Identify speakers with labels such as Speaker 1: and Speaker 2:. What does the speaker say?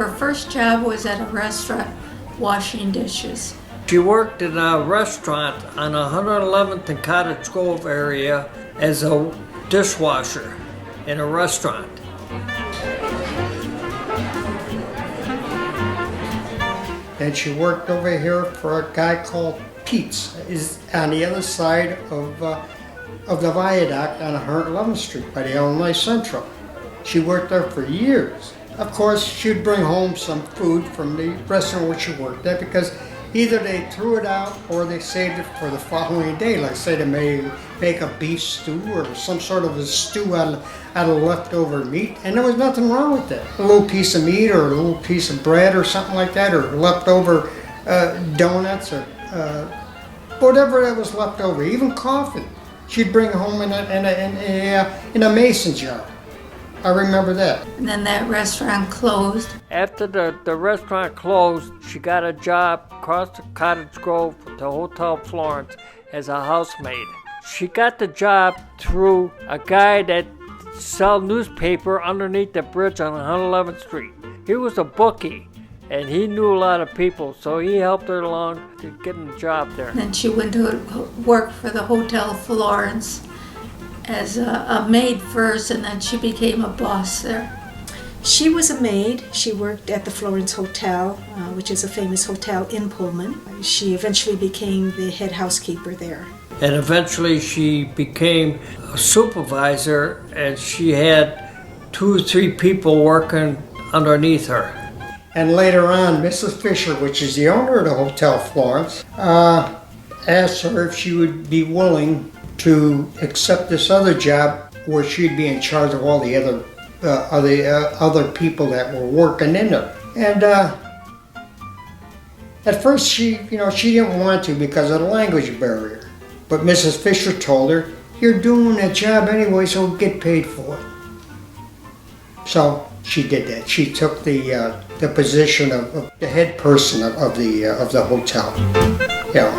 Speaker 1: Her first job was at a restaurant washing dishes.
Speaker 2: She worked in a restaurant on 111th and Cottage Grove area as a dishwasher in a restaurant.
Speaker 3: And she worked over here for a guy called Pete's, is on the other side of the viaduct on 111th Street by the Illinois Central. She worked there for years. Of course, she'd bring home some food from the restaurant where she worked at because either they threw it out or they saved it for the following day. Like say they may make a beef stew or some sort of a stew out of leftover meat, and there was nothing wrong with that. A little piece of meat or a little piece of bread or something like that, or leftover donuts or whatever that was left over, even coffee. She'd bring home in a mason jar. I remember that.
Speaker 1: And then that restaurant closed.
Speaker 2: After the restaurant closed, she got a job across the Cottage Grove at the Hotel Florence as a housemaid. She got the job through a guy that sold newspaper underneath the bridge on 111th Street. He was a bookie, and he knew a lot of people, so he helped her along to getting the job there.
Speaker 1: And then she went to work for the Hotel Florence as a maid first, and then she became a boss there.
Speaker 4: She was a maid. She worked at the Florence Hotel, which is a famous hotel in Pullman. She eventually became the head housekeeper there.
Speaker 2: And eventually she became a supervisor, and she had 2 or 3 people working underneath her.
Speaker 3: And later on, Mrs. Fischer, which is the owner of the Hotel Florence, asked her if she would be willing to accept this other job where she'd be in charge of all the other people that were working in there. And at first she didn't want to because of the language barrier. But Mrs. Fischer told her, "You're doing that job anyway, so get paid for it." So she did that. She took the position of the head person of the hotel. Yeah.